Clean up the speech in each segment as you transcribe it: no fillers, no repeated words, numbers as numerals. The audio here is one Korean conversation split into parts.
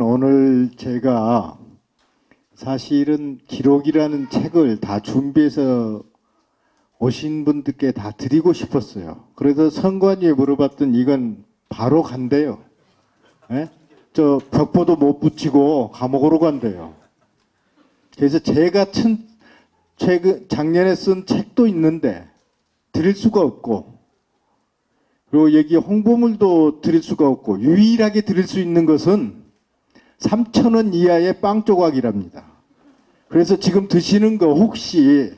오늘 제가 사실은 기록이라는 책을 다 준비해서 오신 분들께 다 드리고 싶었어요. 그래서 선관위에 물어봤더니 이건 바로 간대요. 예? 저 벽보도 못 붙이고 감옥으로 간대요. 그래서 제가 작년에 쓴 책도 있는데 드릴 수가 없고, 그리고 여기 홍보물도 드릴 수가 없고, 유일하게 드릴 수 있는 것은 3,000원 이하의 빵 조각이랍니다. 그래서 지금 드시는 거 혹시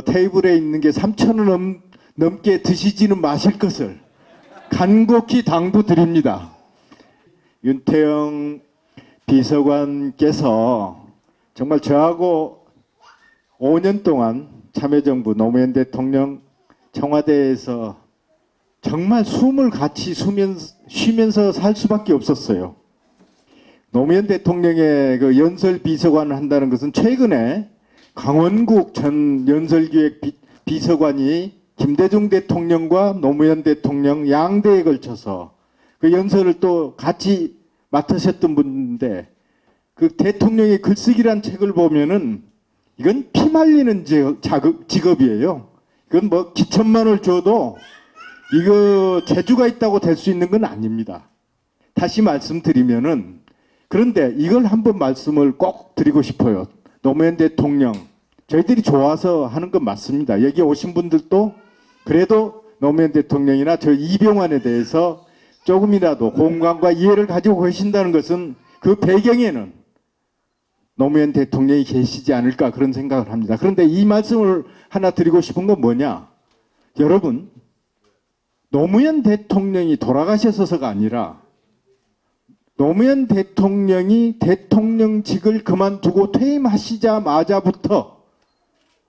테이블에 있는 게 3,000원 넘게 드시지는 마실 것을 간곡히 당부드립니다. 윤태영 비서관께서 정말 저하고 5년 동안 참여정부 노무현 대통령 청와대에서 정말 숨을 같이 쉬면서 살 수밖에 없었어요. 노무현 대통령의 그 연설 비서관을 한다는 것은 최근에 강원국 전 연설기획 비서관이 김대중 대통령과 노무현 대통령 양대에 걸쳐서 그 연설을 또 같이 맡으셨던 분인데, 그 대통령의 글쓰기란 책을 보면은 이건 피 말리는 직업이에요. 이건 뭐 기천만 원 줘도 이거 재주가 있다고 될 수 있는 건 아닙니다. 다시 말씀드리면은, 그런데 이걸 한번 말씀을 꼭 드리고 싶어요. 노무현 대통령, 저희들이 좋아서 하는 건 맞습니다. 여기 오신 분들도 그래도 노무현 대통령이나 저 이병환에 대해서 조금이라도 공감과 이해를 가지고 계신다는 것은 그 배경에는 노무현 대통령이 계시지 않을까, 그런 생각을 합니다. 그런데 이 말씀을 하나 드리고 싶은 건 뭐냐? 여러분, 노무현 대통령이 돌아가셔서가 아니라 노무현 대통령이 대통령직을 그만두고 퇴임하시자마자부터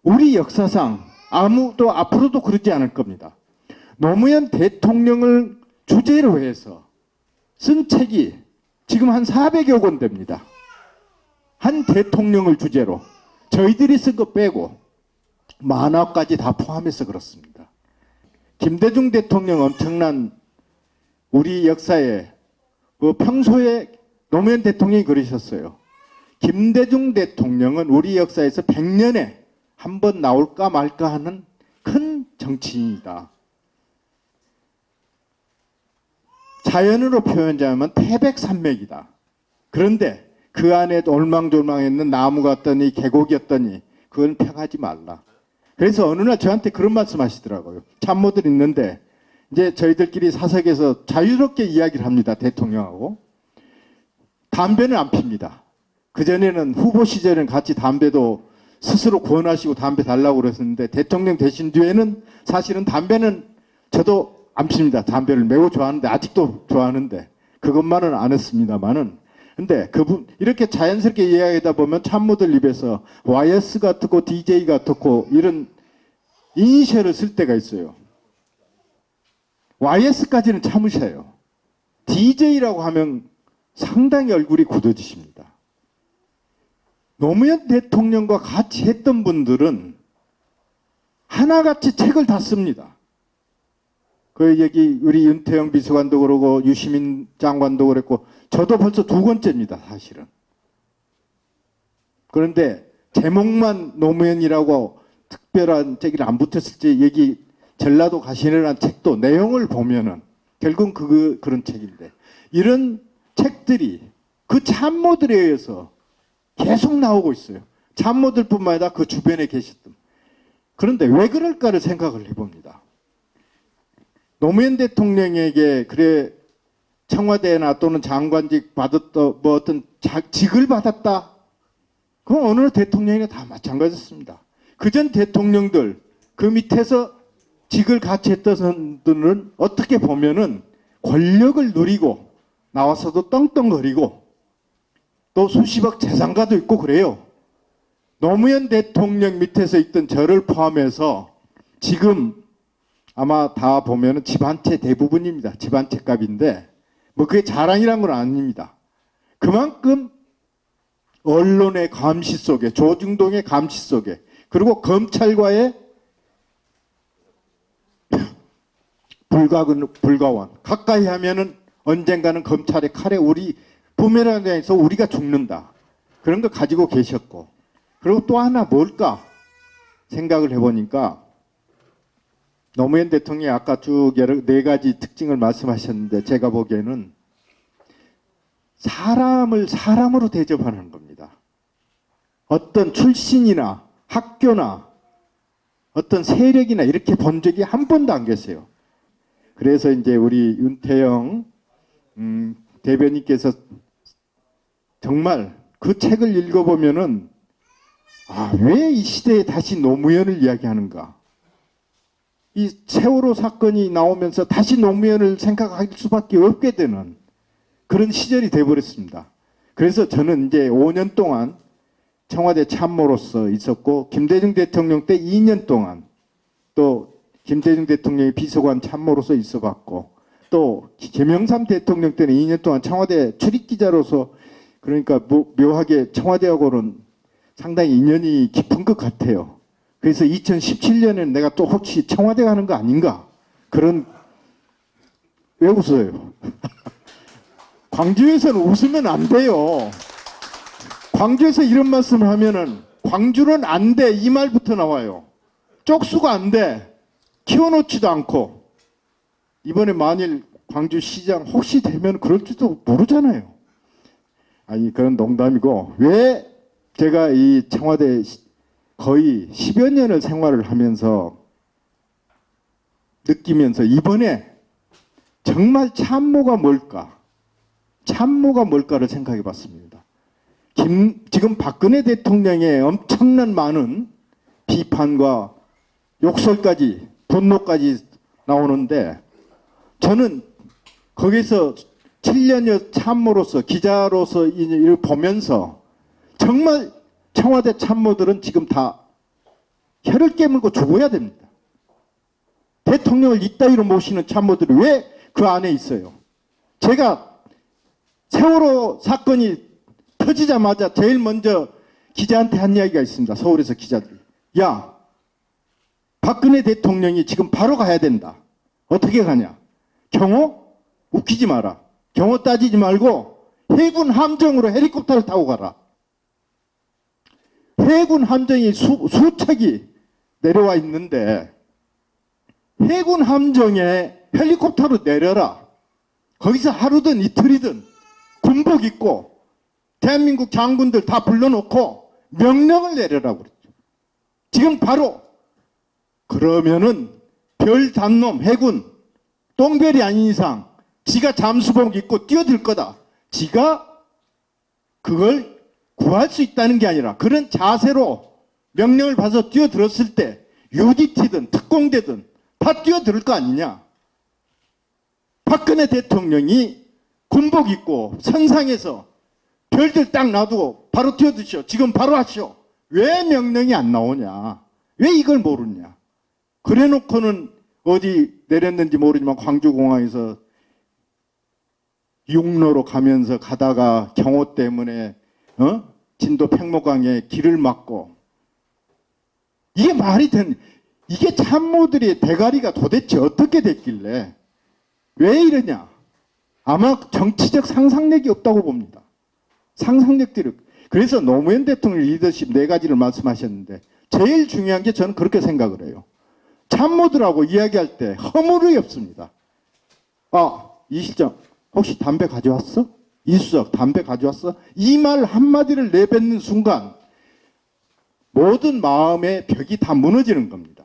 우리 역사상 아무도 앞으로도 그러지 않을 겁니다. 노무현 대통령을 주제로 해서 쓴 책이 지금 한 400여 권 됩니다. 한 대통령을 주제로. 저희들이 쓴 거 빼고 만화까지 다 포함해서 그렇습니다. 김대중 대통령 엄청난 우리 역사에 평소에 노무현 대통령이 그러셨어요. 김대중 대통령은 우리 역사에서 100년에 한 번 나올까 말까 하는 큰 정치인이다. 자연으로 표현하자면 태백산맥이다. 그런데 그 안에 올망졸망했는 나무 같더니 계곡이었더니 그건 펴가지 말라. 그래서 어느 날 저한테 그런 말씀 하시더라고요. 참모들 있는데 이제 저희들끼리 사석에서 자유롭게 이야기를 합니다. 대통령하고. 담배는 안 핍니다. 그전에는 후보 시절에는 같이 담배도 스스로 권하시고 담배 달라고 그랬었는데, 대통령 되신 뒤에는 사실은 담배는 저도 안 핍니다. 담배를 매우 좋아하는데, 아직도 좋아하는데 그것만은 안 했습니다만은. 근데 그분 이렇게 자연스럽게 이야기하다 보면 참모들 입에서 YS가 듣고 DJ가 듣고 이런 이니셜을 쓸 때가 있어요. YS까지는 참으셔요. DJ라고 하면 상당히 얼굴이 굳어지십니다. 노무현 대통령과 같이 했던 분들은 하나같이 책을 다 씁니다. 그 여기 우리 윤태영 비서관도 그러고 유시민 장관도 그랬고 저도 벌써 2권째입니다. 사실은. 그런데 제목만 노무현이라고 특별한 책이 안 붙었을지, 여기 전라도 가시네라는 책도 내용을 보면은 결국은 그런 책인데, 이런 책들이 그 참모들에 의해서 계속 나오고 있어요. 참모들뿐만 아니라 그 주변에 계셨던. 그런데 왜 그럴까를 생각을 해봅니다. 노무현 대통령에게 그래 청와대나 또는 장관직 받았다, 뭐 어떤 직을 받았다, 그건 어느 대통령이나 다 마찬가지였습니다. 그전 대통령들 그 밑에서 직을 같이 했던 분들은 어떻게 보면은 권력을 누리고 나와서도 떵떵거리고 또 수십억 재산가도 있고 그래요. 노무현 대통령 밑에서 있던 저를 포함해서 지금 아마 다 보면은 집 한 채 대부분입니다. 집 한 채 값인데 뭐 그게 자랑이란 건 아닙니다. 그만큼 언론의 감시 속에, 조중동의 감시 속에, 그리고 검찰과의 불가원, 가까이 하면은 언젠가는 검찰의 칼에 우리 부메랑에서 우리가 죽는다. 그런 거 가지고 계셨고. 그리고 또 하나 뭘까 생각을 해보니까 노무현 대통령이 아까 쭉 네 가지 특징을 말씀하셨는데 제가 보기에는 사람을 사람으로 대접하는 겁니다. 어떤 출신이나 학교나 어떤 세력이나 이렇게 본 적이 한 번도 안 계세요. 그래서 이제 우리 윤태영 대변인께서 정말 그 책을 읽어보면은 왜 이 시대에 다시 노무현을 이야기하는가. 이 세월호 사건이 나오면서 다시 노무현을 생각할 수밖에 없게 되는 그런 시절이 돼버렸습니다. 그래서 저는 이제 5년 동안 청와대 참모로서 있었고 김대중 대통령 때 2년 동안 또 김대중 대통령의 비서관 참모로서 있어봤고 또 김영삼 대통령 때는 2년 동안 청와대 출입기자로서 그러니까 묘하게 청와대하고는 상당히 인연이 깊은 것 같아요. 그래서 2017년에는 내가 또 혹시 청와대 가는 거 아닌가 그런 왜 웃어요? 광주에서는 웃으면 안 돼요. 광주에서 이런 말씀을 하면은 광주는 안 돼 이 말부터 나와요. 쪽수가 안 돼. 키워놓지도 않고 이번에 만일 광주시장 혹시 되면 그럴지도 모르잖아요. 아니 그런 농담이고 왜 제가 이 청와대 거의 10여 년을 생활을 하면서 느끼면서 이번에 정말 참모가 뭘까? 참모가 뭘까를 생각해 봤습니다. 지금 박근혜 대통령의 엄청난 많은 비판과 욕설까지 분노까지 나오는데 저는 거기서 7년여 참모로서 기자로서 이를 보면서 정말 청와대 참모들은 지금 다 혀를 깨물고 죽어야 됩니다. 대통령을 이따위로 모시는 참모들이 왜 그 안에 있어요? 제가 세월호 사건이 터지자마자 제일 먼저 기자한테 한 이야기가 있습니다. 서울에서 기자들. 야, 박근혜 대통령이 지금 바로 가야 된다. 어떻게 가냐? 경호? 웃기지 마라. 경호 따지지 말고 해군 함정으로 헬리콥터를 타고 가라. 해군 함정이 수척이 내려와 있는데 해군 함정에 헬리콥터로 내려라. 거기서 하루든 이틀이든 군복 입고 대한민국 장군들 다 불러놓고 명령을 내려라고 그랬죠. 지금 바로 그러면은 별 단놈 해군 똥별이 아닌 이상 지가 잠수복 입고 뛰어들 거다. 지가 그걸 구할 수 있다는 게 아니라 그런 자세로 명령을 받아서 뛰어들었을 때 UDT든 특공대든 다 뛰어들 거 아니냐. 박근혜 대통령이 군복 입고 선상에서 별들 딱 놔두고 바로 뛰어드시오. 지금 바로 하시오. 왜 명령이 안 나오냐. 왜 이걸 모르냐. 그래놓고는 어디 내렸는지 모르지만 광주공항에서 육로로 가면서 가다가 경호 때문에 진도 팽목강에 길을 막고 이게 말이 이게 참모들의 대가리가 도대체 어떻게 됐길래 왜 이러냐. 아마 정치적 상상력이 없다고 봅니다. 상상력들이. 그래서 노무현 대통령 리더십 4가지를 말씀하셨는데 제일 중요한 게 저는 그렇게 생각을 해요. 참모들하고 이야기할 때 허물이 없습니다. 이 실장 혹시 담배 가져왔어? 이수석 담배 가져왔어? 이 말 한마디를 내뱉는 순간 모든 마음의 벽이 다 무너지는 겁니다.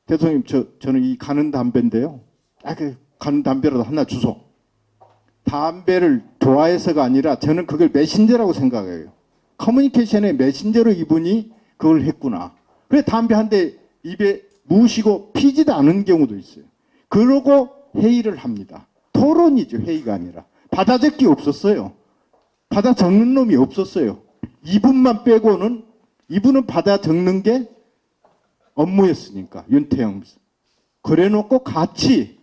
대통령님 저는 이 가는 담배인데요. 가는 담배라도 하나 주소. 담배를 좋아해서가 아니라 저는 그걸 메신저라고 생각해요. 커뮤니케이션의 메신저로 이분이 그걸 했구나. 그래 담배 한 대 입에 무시고 피지도 않은 경우도 있어요. 그러고 회의를 합니다. 토론이죠. 회의가 아니라. 받아 적기 없었어요. 받아 적는 놈이 없었어요. 이분만 빼고는 이분은 받아 적는 게 업무였으니까. 윤태영. 그래놓고 같이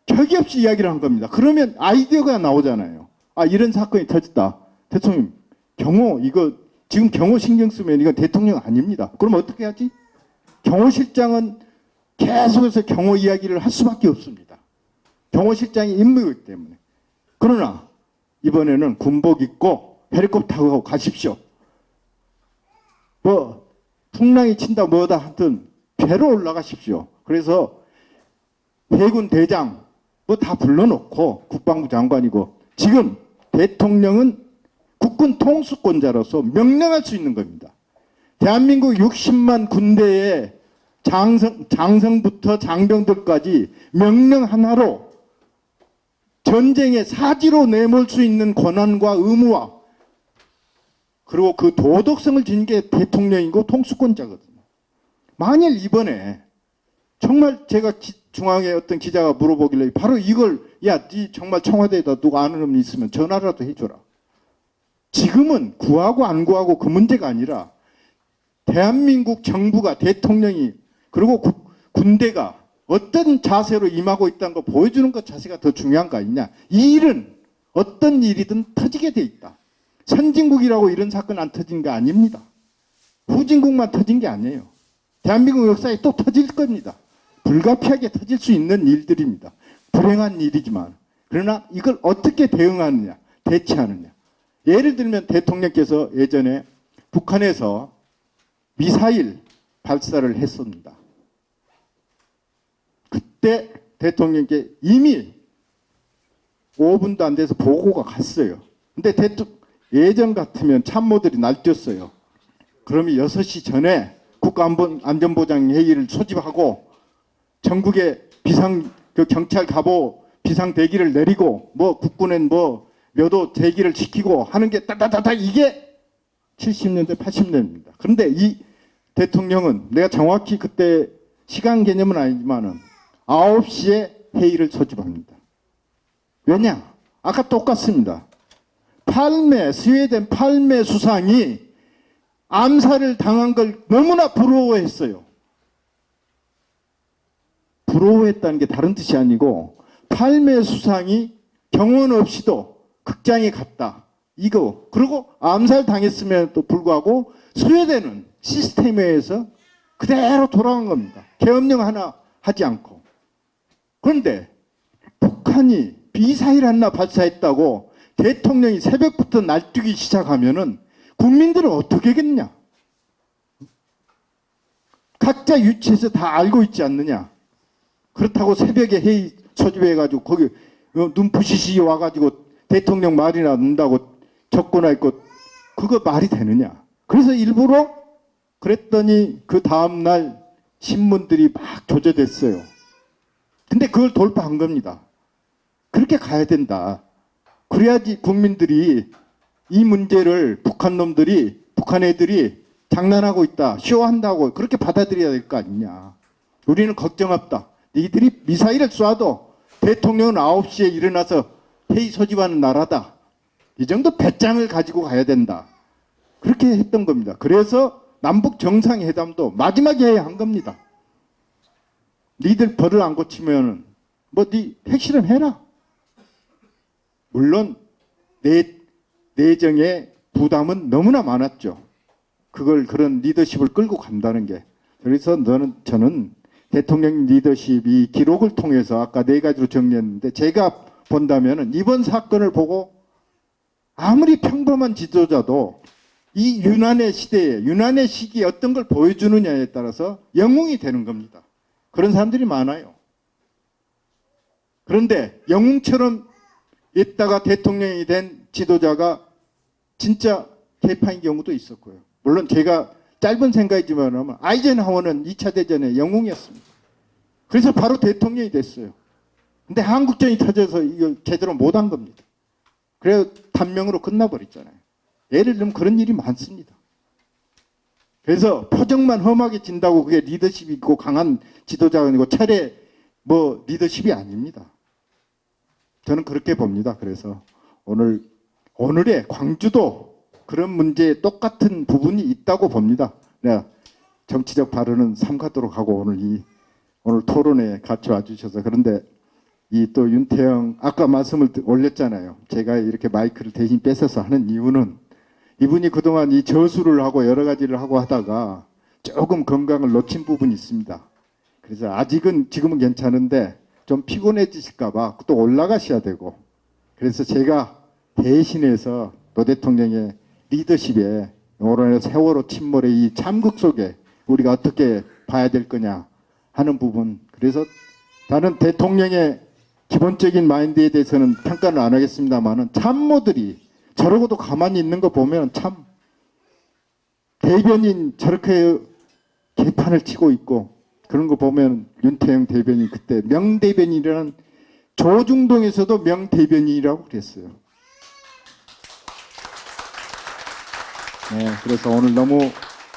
격이 없이 이야기를 한 겁니다. 그러면 아이디어가 나오잖아요. 이런 사건이 터졌다. 대통령 경호 이거 지금 경호 신경 쓰면 이건 대통령 아닙니다. 그럼 어떻게 하지? 경호실장은 계속해서 경호 이야기를 할 수밖에 없습니다. 경호실장의 임무이기 때문에. 그러나 이번에는 군복 입고 헬리콥터 타고 가십시오. 뭐 풍랑이 친다 뭐다 하여튼 배로 올라가십시오. 그래서 해군 대장 뭐 다 불러놓고 국방부 장관이고 지금 대통령은 국군 통수권자로서 명령할 수 있는 겁니다. 대한민국 60만 군대의 장성부터 장병들까지 명령 하나로 전쟁의 사지로 내몰 수 있는 권한과 의무와 그리고 그 도덕성을 지닌 게 대통령이고 통수권자거든요. 만일 이번에 정말 제가 중앙에 어떤 기자가 물어보길래 바로 이걸 야, 네 정말 청와대에다 누가 아는 놈이 있으면 전화라도 해줘라. 지금은 구하고 안 구하고 그 문제가 아니라 대한민국 정부가 대통령이 그리고 군대가 어떤 자세로 임하고 있다는 걸 보여주는 것 자체가 더 중요한 거 아니냐. 이 일은 어떤 일이든 터지게 돼 있다. 선진국이라고 이런 사건 안 터진 게 아닙니다. 후진국만 터진 게 아니에요. 대한민국 역사에 또 터질 겁니다. 불가피하게 터질 수 있는 일들입니다. 불행한 일이지만 그러나 이걸 어떻게 대응하느냐 대처하느냐. 예를 들면 대통령께서 예전에 북한에서 미사일 발사를 했습니다. 그때 대통령께 이미 5분도 안 돼서 보고가 갔어요. 근데 예전 같으면 참모들이 날뛰었어요. 그러면 6시 전에 국가안전보장회의를 소집하고 전국에 경찰 갑오 비상대기를 내리고 뭐 국군엔 뭐 묘도 대기를 시키고 하는 게 따다다다 이게 70년대 80년대입니다. 그런데 이 대통령은 내가 정확히 그때 시간 개념은 아니지만은 9시에 회의를 소집합니다. 왜냐? 아까 똑같습니다. 스웨덴 팔메 수상이 암살을 당한 걸 너무나 부러워했어요. 부러워했다는 게 다른 뜻이 아니고 팔메 수상이 경원 없이도 극장에 갔다. 이거. 그리고 암살 당했음에도 불구하고 스웨덴은 시스템에 의해서 그대로 돌아간 겁니다. 계엄령 하나 하지 않고. 그런데 북한이 미사일 하나 발사했다고 대통령이 새벽부터 날뛰기 시작하면은 국민들은 어떻게 하겠냐? 각자 유치해서 다 알고 있지 않느냐? 그렇다고 새벽에 회의 소집해가지고 거기 눈부시시 와가지고 대통령 말이나 듣는다고 적거나 있고 그거 말이 되느냐? 그래서 일부러 그랬더니 그 다음날 신문들이 막 조져댔어요. 근데 그걸 돌파한 겁니다. 그렇게 가야 된다. 그래야지 국민들이 이 문제를 북한 애들이 장난하고 있다, 쇼한다고 그렇게 받아들여야 될 거 아니냐. 우리는 걱정 없다. 니들이 미사일을 쏴도 대통령은 9시에 일어나서 회의 소집하는 나라다. 이 정도 배짱을 가지고 가야 된다. 그렇게 했던 겁니다. 그래서 남북 정상회담도 마지막에 해야 한 겁니다. 니들 벌을 안 고치면 뭐 니 핵실험 해라. 물론 내정의 부담은 너무나 많았죠. 그런 리더십을 끌고 간다는 게. 그래서 저는 대통령 리더십이 기록을 통해서 아까 4가지로 정리했는데 제가 본다면은 이번 사건을 보고 아무리 평범한 지도자도 이 유난의 시대에 유난의 시기에 어떤 걸 보여주느냐에 따라서 영웅이 되는 겁니다. 그런 사람들이 많아요. 그런데 영웅처럼 있다가 대통령이 된 지도자가 진짜 개판인 경우도 있었고요. 물론 제가 짧은 생각이지만 아이젠하워는 2차 대전의 영웅이었습니다. 그래서 바로 대통령이 됐어요. 근데 한국전이 터져서 이걸 제대로 못한 겁니다. 그래서 단명으로 끝나버렸잖아요. 예를 들면 그런 일이 많습니다. 그래서 표정만 험하게 진다고 그게 리더십이 있고 강한 지도자가 아니고 차례 리더십이 아닙니다. 저는 그렇게 봅니다. 그래서 오늘의 광주도 그런 문제에 똑같은 부분이 있다고 봅니다. 내가 정치적 발언은 삼가도록 하고 오늘 토론에 같이 와주셔서. 그런데 이 또 윤태영 아까 말씀을 올렸잖아요. 제가 이렇게 마이크를 대신 뺏어서 하는 이유는 이분이 그동안 이 저수를 하고 여러 가지를 하고 하다가 조금 건강을 놓친 부분이 있습니다. 그래서 지금은 괜찮은데 좀 피곤해지실까봐 또 올라가셔야 되고, 그래서 제가 대신해서 노 대통령의 리더십에 오늘 세월호 침몰의 이 참극 속에 우리가 어떻게 봐야 될 거냐 하는 부분, 그래서 다른 대통령의 기본적인 마인드에 대해서는 평가를 안 하겠습니다만은 참모들이 저러고도 가만히 있는 거 보면 참 대변인 저렇게 개판을 치고 있고 그런 거 보면 윤태영 대변인 그때 명대변인이라는 조중동에서도 명대변인이라고 그랬어요. 네, 그래서 오늘 너무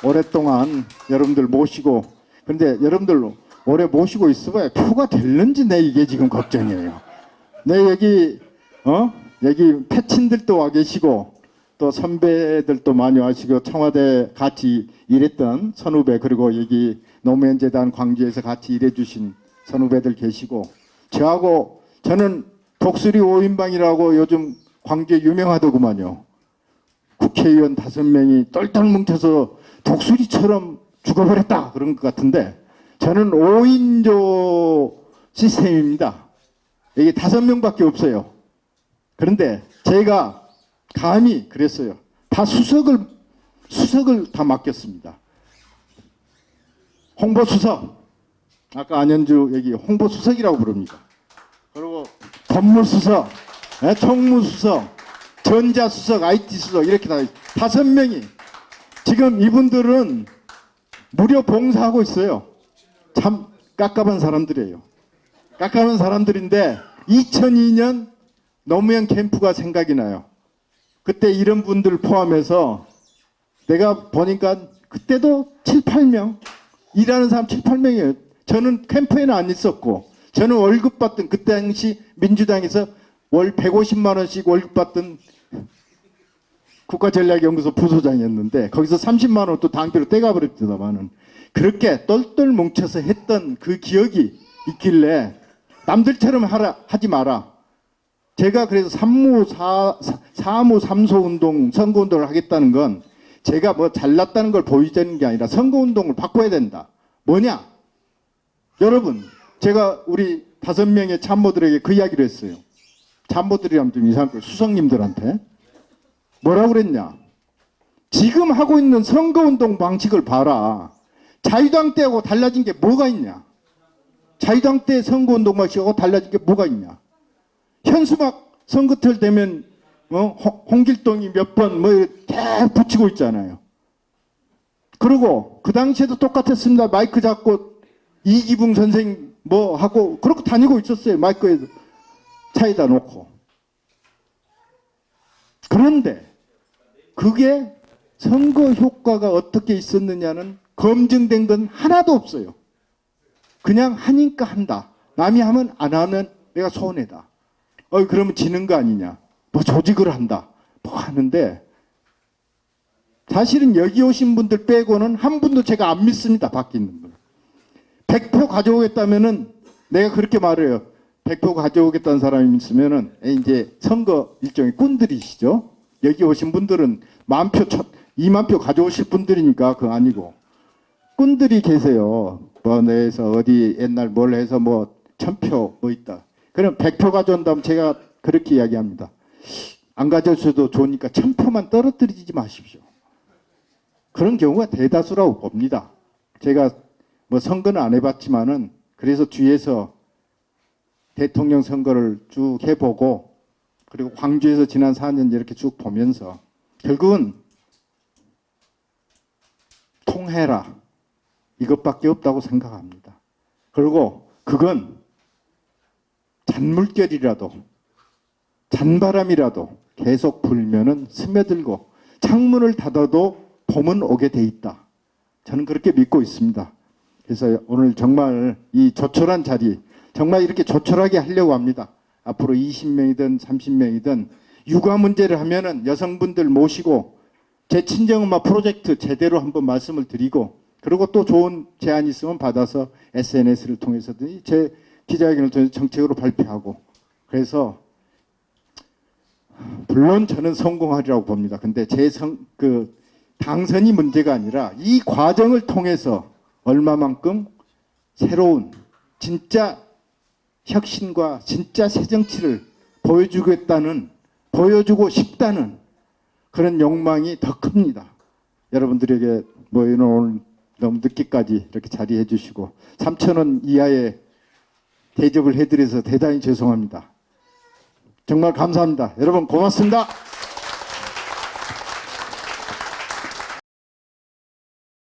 오랫동안 여러분들 모시고, 근데 여러분들 오래 모시고 있어봐야 표가 될는지 내 이게 지금 걱정이에요. 내 여기 여기 패친들도 와 계시고 또 선배들도 많이 와시고 청와대 같이 일했던 선후배, 그리고 여기 노무현재단 광주에서 같이 일해주신 선후배들 계시고, 저는 독수리 5인방이라고 요즘 광주에 유명하더구만요. 국회의원 5명이 똘똘 뭉쳐서 독수리처럼 죽어버렸다 그런 것 같은데, 저는 5인조 시스템입니다. 여기 5명밖에 없어요. 그런데 제가 감히 그랬어요. 다 수석을 다 맡겼습니다. 홍보수석, 아까 안현주 여기 홍보수석이라고 부릅니다. 그리고 법무수석, 총무수석, 전자수석, IT수석 이렇게 다 5명이 지금 이분들은 무료 봉사하고 있어요. 참 깝깝한 사람들이에요. 깝깝한 사람들인데 2002년 노무현 캠프가 생각이 나요. 그때 이런 분들 포함해서 내가 보니까 그때도 7, 8명 일하는 사람 7, 8명이에요. 저는 캠프에는 안 있었고, 저는 월급 받던, 그때 당시 민주당에서 월 150만 원씩 월급 받던 국가전략연구소 부소장이었는데 거기서 30만 원 또 당비로 떼가 버렸더만은, 그렇게 똘똘 뭉쳐서 했던 그 기억이 있길래 남들처럼 하지 마라. 제가 그래서 사무 삼소 운동, 선거 운동을 하겠다는 건 제가 뭐 잘났다는 걸 보여주는 게 아니라 선거 운동을 바꿔야 된다. 뭐냐? 여러분, 제가 우리 5명의 참모들에게 그 이야기를 했어요. 참모들이라면 좀 이상할 거예요. 수석님들한테. 뭐라고 그랬냐? 지금 하고 있는 선거운동 방식을 봐라. 자유당 때하고 달라진 게 뭐가 있냐? 자유당 때 선거운동 방식하고 달라진 게 뭐가 있냐? 현수막 선거철 되면 홍길동이 몇 번 계속 붙이고 있잖아요. 그리고 그 당시에도 똑같았습니다. 마이크 잡고 이기붕 선생 뭐 하고 그렇게 다니고 있었어요. 마이크에 차에다 놓고. 그런데 그게 선거 효과가 어떻게 있었느냐는 검증된 건 하나도 없어요. 그냥 하니까 한다. 남이 하면 안 하면 내가 손해다. 그러면 지는 거 아니냐. 뭐 조직을 한다. 뭐 하는데 사실은 여기 오신 분들 빼고는 한 분도 제가 안 믿습니다. 밖에 있는 분. 100표 가져오겠다면은 내가 그렇게 말해요. 100표 가져오겠다는 사람이 있으면은 이제 선거 일종의 꾼들이시죠. 여기 오신 분들은 10,000표, 20,000표 가져오실 분들이니까 그거 아니고 꾼들이 계세요. 뭐 내에서 어디 옛날 뭘 해서 뭐 1000표 뭐 있다. 그럼 100표 가져온다면 제가 그렇게 이야기합니다. 안 가져오셔도 좋으니까 1000표만 떨어뜨리지 마십시오. 그런 경우가 대다수라고 봅니다. 제가 뭐 선거는 안 해봤지만은 그래서 뒤에서 대통령 선거를 쭉 해보고 그리고 광주에서 지난 4년 이렇게 쭉 보면서 결국은 통해라 이것밖에 없다고 생각합니다. 그리고 그건 잔물결이라도 잔바람이라도 계속 불면은 스며들고 창문을 닫아도 봄은 오게 돼 있다. 저는 그렇게 믿고 있습니다. 그래서 오늘 정말 이 조촐한 자리 정말 이렇게 조촐하게 하려고 합니다. 앞으로 20명이든 30명이든 육아 문제를 하면은 여성분들 모시고 제 친정엄마 프로젝트 제대로 한번 말씀을 드리고 그리고 또 좋은 제안 있으면 받아서 SNS를 통해서든지 제 기자회견을 통해서 정책으로 발표하고 그래서 물론 저는 성공하리라고 봅니다. 근데 당선이 문제가 아니라 이 과정을 통해서 얼마만큼 새로운 진짜 혁신과 진짜 새정치를 보여주고 싶다는 그런 욕망이 더 큽니다. 여러분들에게 오늘 너무 늦게까지 이렇게 자리해 주시고 3,000원 이하의 대접을 해드려서 대단히 죄송합니다. 정말 감사합니다. 여러분 고맙습니다.